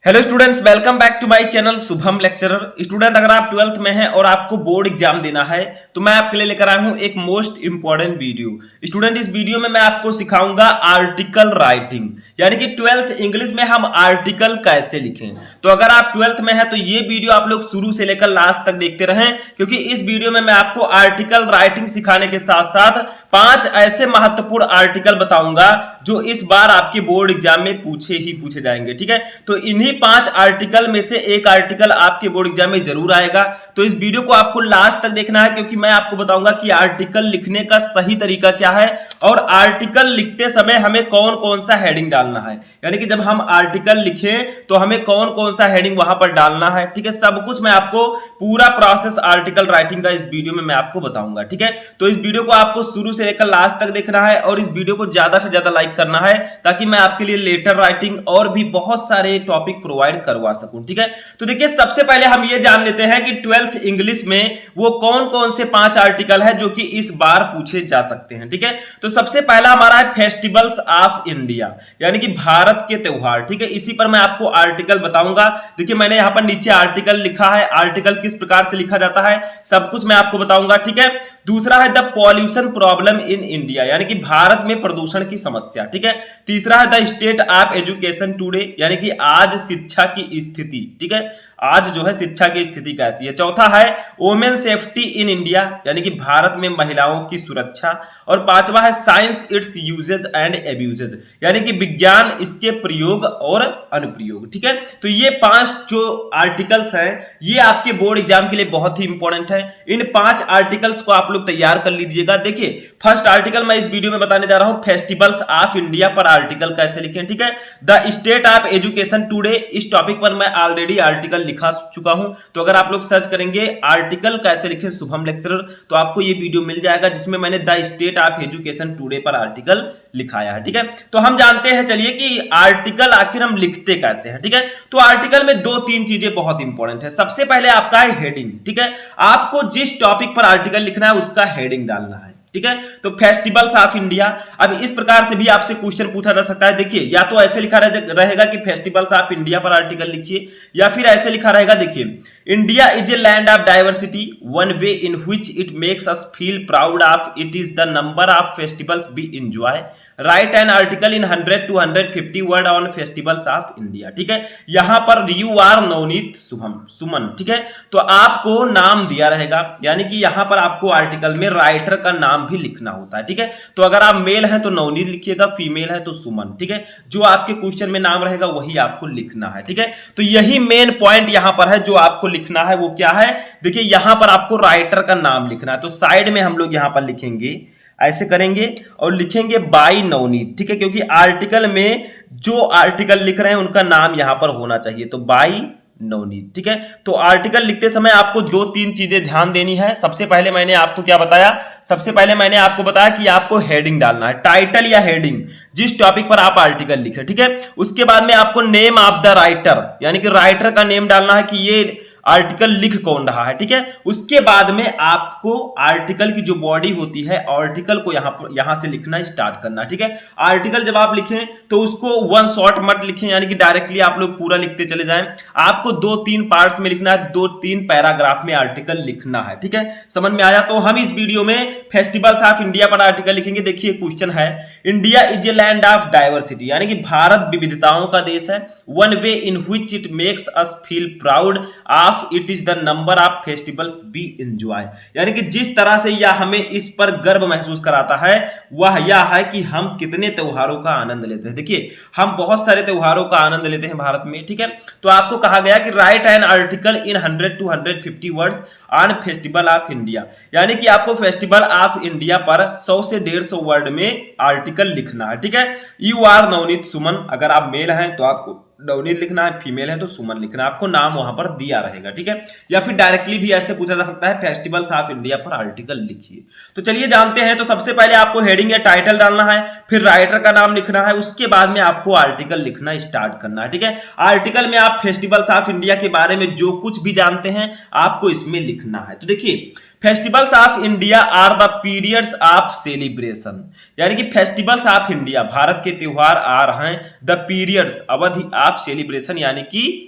Hello students, welcome back to my channel Shubham lecturer. Student, अगर आप 12th में हैं और आपको बोर्ड एग्जाम देना है तो मैं आपके लिए लेकर आया हूं एक मोस्ट इंपॉर्टेंट वीडियो। स्टूडेंट, इस वीडियो में मैं आपको सिखाऊंगा आर्टिकल राइटिंग, यानी कि 12th इंग्लिश में हम आर्टिकल कैसे लिखें। तो अगर आप 12th में हैं तो ये वीडियो आप लोग शुरू से लेकर लास्ट तक देखते रहें, क्योंकि इस वीडियो में मैं आपको आर्टिकल राइटिंग सिखाने के साथ साथ 5 ऐसे महत्वपूर्ण आर्टिकल बताऊंगा जो इस बार आपके बोर्ड एग्जाम में पूछे जाएंगे। ठीक है, तो इन्हीं 5 आर्टिकल में से एक आर्टिकल आपके बोर्ड एग्जाम में जरूर आएगा। तो इस वीडियो को आपको लास्ट तक देखना है, क्योंकि मैं आपको बताऊंगा कि आर्टिकल लिखने का सही तरीका क्या है और आर्टिकल लिखते समय हमें कौन कौन सा हेडिंग डालना है, यानी कि जब हम आर्टिकल लिखें तो हमें कौन कौन सा हेडिंग वहां पर डालना है। ठीक है, सब कुछ मैं आपको पूरा प्रोसेस आर्टिकल राइटिंग का इस वीडियो में मैं आपको बताऊंगा। ठीक है, तो इस वीडियो को आपको शुरू से लेकर लास्ट तक देखना है और इस वीडियो को ज्यादा से ज्यादा लाइक करना है, ताकि मैं आपके लिए लेटर राइटिंग और भी बहुत सारे टॉपिक प्रोवाइड करवा सकूं। ठीक है, तो देखिए, सबसे पहले हम ये जान लेते हैं कि 12th इंग्लिश में वो कौन कौन से 5 आर्टिकल है जो कि इस बार पूछे जा सकते हैं। ठीक है, तो सबसे पहला हमारा है फेस्टिवल्स ऑफ इंडिया, यानी कि भारत के त्योहार। ठीक है, इसी पर मैं आपको आर्टिकल बताऊंगा। देखिए, मैंने यहां पर नीचे आर्टिकल लिखा है, आर्टिकल किस प्रकार से लिखा जाता है सब कुछ मैं आपको बताऊंगा। ठीक है, दूसरा है the pollution problem in India, यानी कि भारत में प्रदूषण की समस्या। ठीक है, तीसरा है the state of education today, यानी कि आज शिक्षा की स्थिति। ठीक है, आज जो है शिक्षा की स्थिति कैसी है। चौथा है वोमेन सेफ्टी इन इंडिया, यानी कि भारत में महिलाओं की सुरक्षा। और पांचवा है science its usages and abuses, यानी कि विज्ञान इसके प्रयोग और अनुप्रयोग। ठीक है, तो ये 5 जो आर्टिकल्स हैं ये आपके बोर्ड एग्जाम के लिए बहुत ही इंपॉर्टेंट है। इन 5 आर्टिकल्स को आप लोग तैयार कर लीजिएगा। देखिए, फर्स्ट आर्टिकल मैं इस वीडियो में बताने जा रहा हूं, फेस्टिवल्स ऑफ इंडिया पर आर्टिकल कैसे लिखें। ठीक है, the state of education today, इस टॉपिक पर मैं ऑलरेडी आर्टिकल लिखा चुका हूं। तो अगर आप लोग सर्च करेंगे आर्टिकल कैसे लिखें शुभम लेक्चरर, तो आपको ये वीडियो मिल जाएगा जिसमें मैंने the state of education today पर आर्टिकल लिखाया है। ठीक है, तो हम जानते हैं चलिए कि आर्टिकल आखिर हम लिखते कैसे हैं। ठीक है, तो आर्टिकल में 2-3 चीजें बहुत इंपॉर्टेंट है। सबसे पहले आपका है हेडिंग। ठीक है, आपको जिस टॉपिक पर आर्टिकल लिखना है उसका हेडिंग डालना है। ठीक है, तो फेस्टिवल्स ऑफ इंडिया, अब इस प्रकार से भी आपसे क्वेश्चन पूछा जा सकता है। देखिए, या तो ऐसे लिखा रहेगा कि फेस्टिवल्स ऑफ इंडिया पर आर्टिकल लिखिए, या फिर ऐसे लिखा रहेगा, देखिए, India is a land of diversity, one way in which it makes us feel proud of it is the number of festivals we enjoy, write an article in 100 to 150 word on festivals of India. ठीक है, यहां पर you are Navneet सुमन। ठीक है, तो आपको नाम दिया रहेगा, यानी कि यहां पर आपको आर्टिकल में राइटर का नाम भी लिखना होता है। ठीक है, तो अगर आप मेल हैं तो नवनीत लिखिएगा, फीमेल है तो सुमन। ठीक है, जो आपके क्वेश्चन में नाम रहेगा वही आपको लिखना है। ठीक है, तो यही मेन पॉइंट यहां पर है जो आपको लिखना है। वो क्या है, देखिए, यहां पर आपको राइटर का नाम लिखना है। तो साइड में हम लोग यहां पर लिखेंगे, ऐसे करेंगे और लिखेंगे बाई नवनीत। ठीक है, क्योंकि आर्टिकल में जो आर्टिकल लिख रहे हैं उनका नाम यहां पर होना चाहिए, तो बाई नवनीत। ठीक है, तो आर्टिकल लिखते समय आपको 2-3 चीजें ध्यान देनी है। सबसे पहले मैंने आपको क्या बताया, सबसे पहले मैंने आपको बताया कि आपको हेडिंग डालना है, टाइटल या हेडिंग जिस टॉपिक पर आप आर्टिकल लिखे। ठीक है, उसके बाद में आपको नेम ऑफ द राइटर, यानी कि राइटर का नेम डालना है कि ये आर्टिकल लिख कौन रहा है। ठीक है, उसके बाद में आपको आर्टिकल की जो बॉडी होती है, आर्टिकल को यहां से लिखना स्टार्ट करना। ठीक है, आर्टिकल जब आप लिखें तो उसको वन शॉट मत लिखें, यानी कि डायरेक्टली आप लोग पूरा लिखते चले जाएं। आपको 2-3 पार्ट्स में लिखना है, 2-3 पैराग्राफ में आर्टिकल लिखना है। ठीक है, समझ में आया। तो हम इस वीडियो में फेस्टिवल्स ऑफ इंडिया पर आर्टिकल लिखेंगे। देखिए, क्वेश्चन है, India is a land of diversity, यानी कि भारत विविधताओं का देश है। One way in which it makes us feel proud of it is the number of festivals we enjoy, यानी कि जिस तरह से यह हमें इस पर गर्व महसूस कराता है वह यह है कि हम कितने त्योहारों का आनंद लेते हैं। देखिए, हम बहुत सारे त्योहारों का आनंद लेते हैं भारत में। ठीक है, तो आपको कहा गया कि right an article in 100 to 150 words on festival of India, यानी कि आपको फेस्टिवल ऑफ इंडिया पर 100 से 150 वर्ड में आर्टिकल लिखना है। ठीक है, यू आर नवनीत सुमन, अगर आप मेल हैं तो आपको नवनीत लिखना है, फीमेल है तो सुमन लिखना है, आपको नाम वहां पर दिया रहेगा। ठीक है, या फिर डायरेक्टली भी ऐसे पूछा जा सकता है, फेस्टिवल्स ऑफ इंडिया पर आर्टिकल लिखिए। तो चलिए जानते हैं। तो सबसे पहले आपको हेडिंग या टाइटल डालना है, फिर राइटर का नाम लिखना है, उसके बाद में आपको आर्टिकल लिखना स्टार्ट करना है। ठीक है, आर्टिकल में आप फेस्टिवल्स ऑफ इंडिया के बारे में जो कुछ भी जानते हैं आपको इसमें लिखना है। तो देखिए, festivals of India are the periods of celebration, यानी कि फेस्टिवल्स ऑफ इंडिया, भारत के त्योहार आ रहे हैं, द पीरियड्स, अवधि ऑफ सेलिब्रेशन यानी कि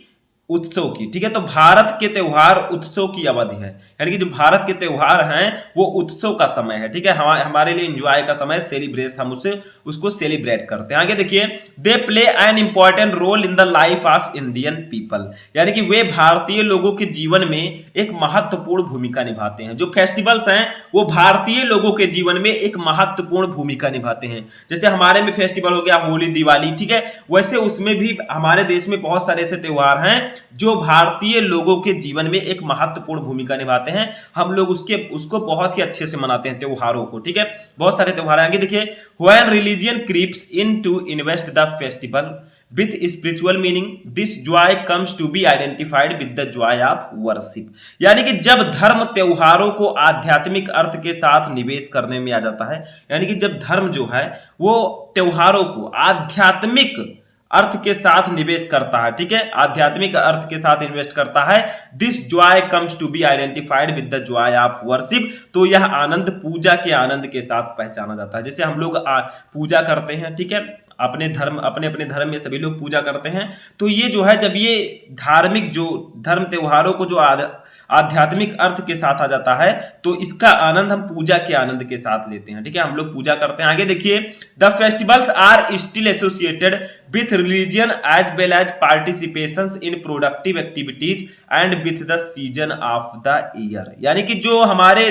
उत्सव की, ठीक है। तो भारत के त्योहार उत्सव की अवधि है, यानी कि जो भारत के त्योहार हैं वो उत्सव का समय है, ठीक है। हमारे लिए एंजॉय का समय, सेलिब्रेट, हम उसे उसको सेलिब्रेट करते हैं। आगे देखिए, they play an important role in the life of Indian people, यानी कि वे भारतीय लोगों के जीवन में एक महत्वपूर्ण भूमिका निभाते हैं। जो फेस्टिवल्स हैं वो भारतीय लोगों के जीवन में एक महत्वपूर्ण भूमिका निभाते हैं। जैसे हमारे में फेस्टिवल हो गया होली, दिवाली, ठीक है, वैसे उसमें भी हमारे देश में बहुत सारे ऐसे त्योहार हैं जो भारतीय लोगों के जीवन में एक महत्वपूर्ण भूमिका निभाते हैं। हम लोग उसको बहुत ही अच्छे से मनाते हैं त्योहारों को, ठीक है। बहुत सारे त्योहार आगे देखिए, when religion creeps in to invest the festival with spiritual meaning this joy comes to be identified with the joy of worship, यानी कि जब धर्म त्योहारों को आध्यात्मिक अर्थ के साथ निवेश करने में आ जाता है, यानी कि जब धर्म जो है वो त्योहारों को आध्यात्मिक अर्थ के साथ निवेश करता है, ठीक है, आध्यात्मिक अर्थ के साथ इन्वेस्ट करता है, this joy comes to be identified with the joy of worship, तो यह आनंद पूजा के आनंद के साथ पहचाना जाता है। जैसे हम लोग पूजा करते हैं, ठीक है, अपने अपने धर्म में सभी लोग पूजा करते हैं, तो ये जो है जब ये धार्मिक जो धर्म त्योहारों को जो आध्यात्मिक अर्थ के साथ आ जाता है तो इसका आनंद हम पूजा के आनंद के साथ लेते हैं, ठीक है, हम लोग पूजा करते हैं। आगे देखिए, the festivals are still associated with religion as well as participations in productive activities and with the season of the year, यानी कि जो हमारे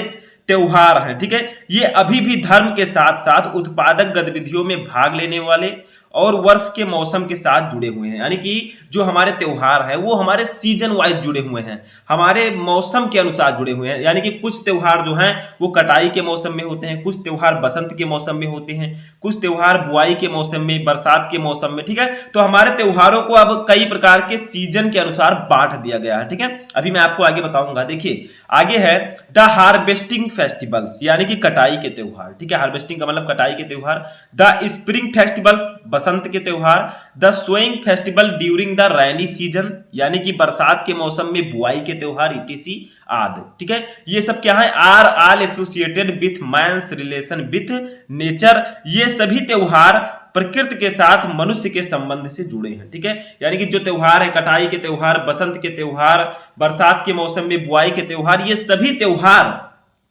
त्योहार हैं, ठीक है, ये अभी भी धर्म के साथ साथ उत्पादक गतिविधियों में भाग लेने वाले और वर्ष के मौसम के साथ जुड़े हुए हैं, यानी कि जो हमारे त्योहार है वो हमारे सीजन वाइज जुड़े हुए हैं, हमारे मौसम के अनुसार जुड़े हुए हैं, यानी कि कुछ त्योहार जो हैं वो कटाई के मौसम में होते हैं, कुछ त्योहार बसंत के मौसम में होते हैं, कुछ त्योहार बुआई के मौसम में, बरसात के मौसम में, ठीक है। तो हमारे त्योहारों को अब कई प्रकार के सीजन के अनुसार बांट दिया गया है, ठीक है। अभी मैं आपको आगे बताऊंगा। देखिए आगे है द हार्वेस्टिंग फेस्टिवल्स, यानी कि कटाई के त्योहार, ठीक है, हार्वेस्टिंग का मतलब कटाई के त्योहार। द स्प्रिंग फेस्टिवल्स, बसंत के त्योहार। The sowing festival during the rainy season, यानी कि बरसात के मौसम में बुआई के त्योहार, ईटीसी आदि, ठीक है। ये सब क्या है, are all associated with man's relation with nature, ये सभी त्योहार प्रकृति के साथ मनुष्य के संबंध से जुड़े हैं, ठीक है। यानी कि जो त्योहार है, कटाई के त्योहार, बसंत के त्योहार, बरसात के मौसम में बुआई के त्योहार, ये सभी त्योहार,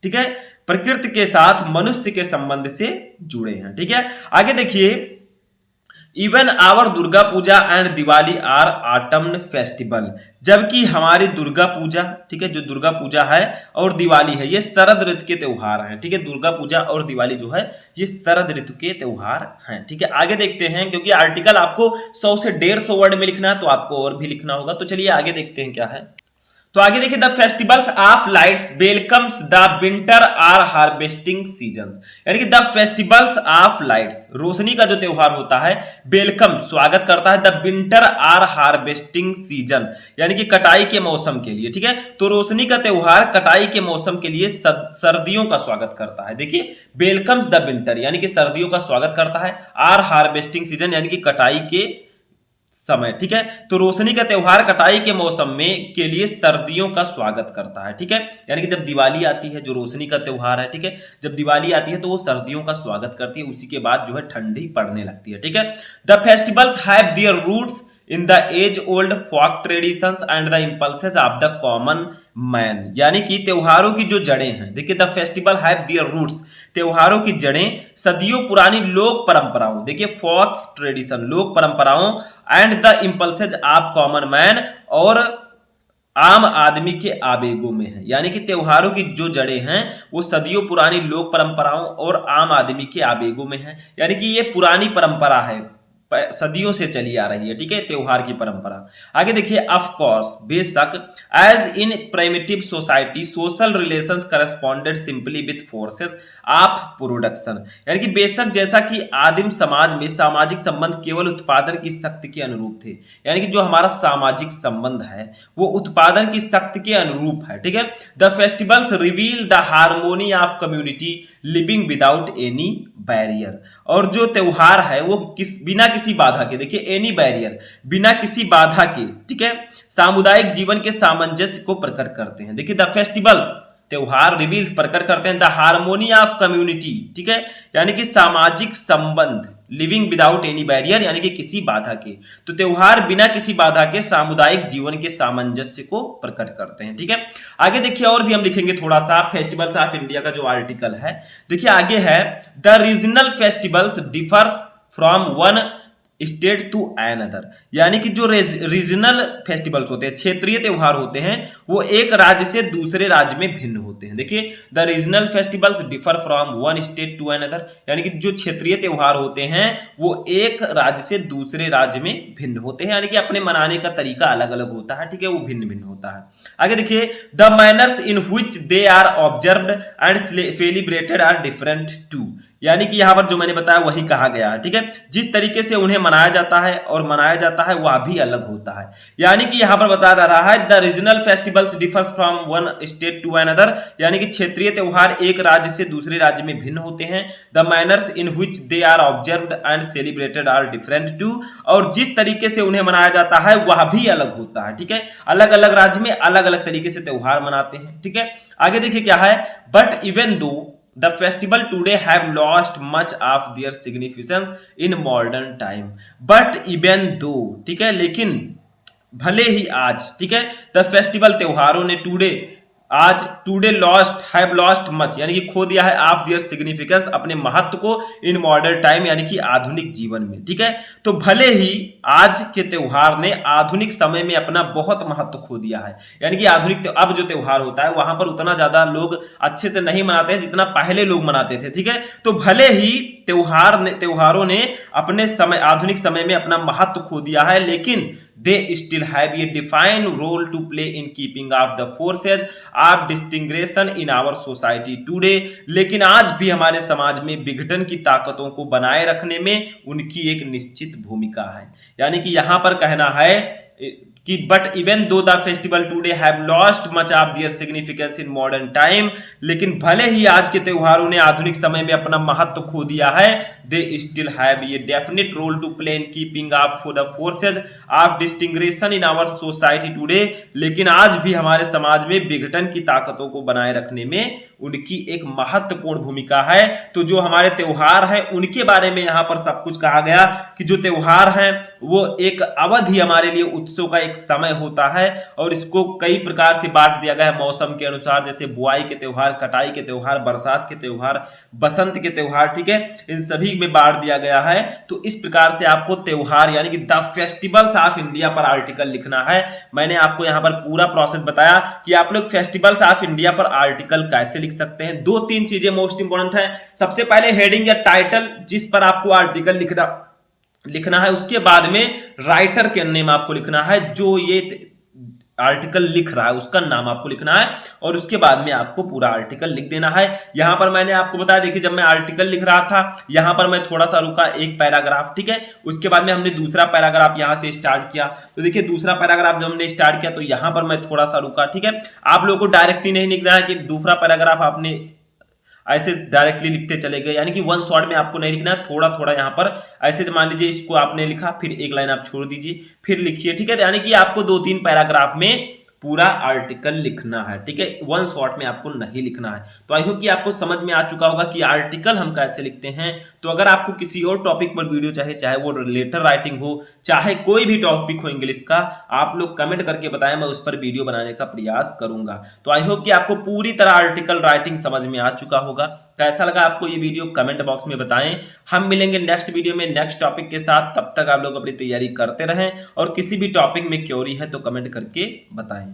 ठीक है, प्रकृति के साथ मनुष्य के संबंध से जुड़े हैं, ठीक है। आगे देखिए, even our Durga Puja and Diwali are autumn festival, जबकि हमारी दुर्गा पूजा, ठीक है, जो दुर्गा पूजा है और दिवाली है ये शरद ऋतु के त्योहार हैं, ठीक है। दुर्गा पूजा और दिवाली जो है ये शरद ऋतु के त्योहार हैं, ठीक है। आगे देखते हैं, क्योंकि आर्टिकल आपको 100 से 150 वर्ड में लिखना है तो आपको और भी लिखना होगा, तो चलिए आगे देखते हैं क्या है। तो आगे देखिए, the festivals of lights welcomes the winter or harvesting seasons, यानी कि द फेस्टिवल्स ऑफ लाइट्स, रोशनी का जो त्योहार होता है, वेलकम, स्वागत करता है, the winter or harvesting season, यानी कि कटाई के मौसम के लिए, ठीक है। तो रोशनी का त्योहार कटाई के मौसम के लिए सर्दियों का स्वागत करता है। देखिए, वेलकम्स द विंटर यानी कि सर्दियों का स्वागत करता है, आर हार्वेस्टिंग सीजन यानी कि कटाई के समय, ठीक है। तो रोशनी का त्योहार कटाई के मौसम में के लिए सर्दियों का स्वागत करता है, ठीक है। यानी कि जब दिवाली आती है, जो रोशनी का त्योहार है, ठीक है, जब दिवाली आती है तो वो सर्दियों का स्वागत करती है, उसी के बाद जो है ठंडी पड़ने लगती है, ठीक है। The festivals have their roots in the age old folk traditions and the impulses of the common man, यानी कि त्योहारों की जो जड़ें हैं, देखिए the festival have their roots, त्योहारों की जड़ें सदियों पुरानी लोक परंपराओं, देखिए फोक ट्रेडिशन, लोक परंपराओं, and the impulses of common man, और आम आदमी के आवेगों में है, यानी कि त्योहारों की जो जड़ें हैं वो सदियों पुरानी लोक परंपराओं और आम आदमी के आवेगों में है, यानी कि ये पुरानी परंपरा है, सदियों से चली आ रही है, ठीक है, त्योहार की परंपरा। आगे देखिए, ऑफ कोर्स, बेशक, as in primitive society social relations corresponded simply with forces of production, यानी कि बेशक जैसा कि आदिम समाज में सामाजिक संबंध केवल उत्पादन की शक्ति के अनुरूप थे, यानी कि जो हमारा सामाजिक संबंध है वो उत्पादन की शक्ति के अनुरूप है, ठीक है। The festivals reveal the harmony of community living without any barrier, और जो त्योहार है वो बिना किसी बाधा के, देखिए एनी बैरियर, बिना किसी बाधा के, ठीक है, सामुदायिक जीवन के सामंजस्य को प्रकट करते हैं। देखिए द फेस्टिवल्स त्योहार रिवील्स प्रकट करते हैं द हार्मोनी ऑफ कम्युनिटी, ठीक है, यानी कि सामाजिक संबंध, लिविंग विदाउट एनी बैरियर, यानी कि किसी बाधा के। तो त्योहार बिना किसी बाधा के सामुदायिक जीवन के सामंजस्य को प्रकट करते हैं, ठीक है। आगे देखिए और भी हम लिखेंगे थोड़ा सा फेस्टिवल्स ऑफ इंडिया का जो आर्टिकल है, देखिए आगे है the regional festivals differs from one state to another, यानी कि जो रीजनल फेस्टिवल्स होते हैं, क्षेत्रीय त्योहार होते हैं, वो एक राज्य से दूसरे राज्य में भिन्न होते हैं। देखिए the regional festivals differ from one state to another, यानी कि जो क्षेत्रीय त्योहार होते हैं वो एक राज्य से दूसरे राज्य में भिन्न होते हैं, यानी कि अपने मनाने का तरीका अलग अलग होता है, ठीक है, वो भिन्न भिन्न होता है। आगे देखिए the manners in which they are observed and celebrated are different too, यानी कि यहां पर जो मैंने बताया वही कहा गया है, ठीक है। जिस तरीके से उन्हें मनाया जाता है और मनाया जाता है वह भी अलग होता है, यानी कि यहां पर बताया जा रहा है the regional festivals differs from one state to another, यानी कि क्षेत्रीय त्योहार एक राज्य से दूसरे राज्य में भिन्न होते हैं। The manners in which they are observed and celebrated are different too, और जिस तरीके से उन्हें मनाया जाता है वह भी अलग होता है, ठीक है। अलग अलग राज्य में अलग अलग तरीके से त्योहार मनाते हैं, ठीक है। आगे देखिए क्या है, but even though The festival today have lost much of their significance in modern time. But even though, ठीक है, लेकिन भले ही आज, ठीक है, the festival त्योहारों ने आज today lost have lost much, यानी कि खो दिया है ऑफ देयर सिग्निफिकेंस, अपने महत्व को, इन मॉडर्न टाइम, यानी कि आधुनिक जीवन में, ठीक है। तो भले ही आज के त्योहार ने आधुनिक समय में अपना बहुत महत्व खो दिया है, यानी कि आधुनिक अब जो त्योहार होता है वहां पर उतना ज्यादा लोग अच्छे से नहीं मनाते हैं जितना पहले लोग मनाते थे, ठीक है। तो भले ही त्योहारों ने अपने समय, आधुनिक समय में अपना महत्व खो दिया है, लेकिन they still have a defined role to play in keeping of the forces of disintegration in our society today, लेकिन आज भी हमारे समाज में विघटन की ताकतों को बनाए रखने में उनकी एक निश्चित भूमिका है। यानी कि यहां पर कहना है कि but even though the festival today have lost much of their significance in modern time, लेकिन भले ही आज के त्योहारों ने आधुनिक समय में अपना महत्व खो दिया है, they still have a definite role to play in keeping up the forces of disintegration in our society today, लेकिन आज भी हमारे समाज में विघटन की ताकतों को बनाए रखने में उनकी एक महत्वपूर्ण भूमिका है। तो जो हमारे त्योहार हैं उनके बारे में यहाँ पर सब कुछ कहा गया कि जो त्योहार हैं वो एक अवधि हमारे लिए उत्सव का एक समय होता है, और इसको कई प्रकार से बांट दिया गया है मौसम के अनुसार, जैसे बुआई के त्योहार, कटाई के त्योहार, बरसात के त्योहार, बसंत के त्योहार, ठीक है, इन सभी में बांट दिया गया है। तो इस प्रकार से आपको त्योहार यानी कि द फेस्टिवल्स ऑफ इंडिया पर आर्टिकल लिखना है। मैंने आपको यहाँ पर पूरा प्रोसेस बताया कि आप लोग फेस्टिवल्स ऑफ इंडिया पर आर्टिकल कैसे लिख सकते हैं। दो तीन चीजें मोस्ट इंपोर्टेंट है, सबसे पहले हेडिंग या टाइटल जिस पर आपको आर्टिकल लिखना है, उसके बाद में राइटर के नेम आपको लिखना है, जो ये आर्टिकल लिख रहा है उसका नाम आपको लिखना है, और उसके बाद में आपको पूरा आर्टिकल लिख देना है। यहां पर मैंने आपको बताया, देखिए जब मैं आर्टिकल लिख रहा था यहां पर मैं थोड़ा सा रुका, एक पैराग्राफ, ठीक है, उसके बाद में हमने दूसरा पैराग्राफ यहां से स्टार्ट किया। तो देखिए दूसरा पैराग्राफ जब हमने स्टार्ट किया तो यहां पर मैं थोड़ा सा रुका, ठीक है। आप लोगों को डायरेक्टली नहीं लिखना है कि दूसरा पैराग्राफ आपने ऐसे डायरेक्टली लिखते चले गए, यानी कि वन शॉट में आपको नहीं लिखना है, थोड़ा थोड़ा यहाँ पर ऐसे मान लीजिए इसको आपने लिखा, फिर एक लाइन आप छोड़ दीजिए, फिर लिखिए, ठीक है। यानी कि आपको 2-3 पैराग्राफ में पूरा आर्टिकल लिखना है, ठीक है, वन शॉट में आपको नहीं लिखना है। तो आई होप कि आपको समझ में आ चुका होगा कि आर्टिकल हम कैसे लिखते हैं। तो अगर आपको किसी और टॉपिक पर वीडियो चाहे वो लेटर राइटिंग हो, चाहे कोई भी टॉपिक हो इंग्लिश का, आप लोग कमेंट करके बताएं, मैं उस पर वीडियो बनाने का प्रयास करूंगा। तो आई होप कि आपको पूरी तरह आर्टिकल राइटिंग समझ में आ चुका होगा। कैसा लगा आपको ये वीडियो कमेंट बॉक्स में बताएं। हम मिलेंगे नेक्स्ट वीडियो में नेक्स्ट टॉपिक के साथ, तब तक आप लोग अपनी तैयारी करते रहें, और किसी भी टॉपिक में क्वेरी है तो कमेंट करके बताएं।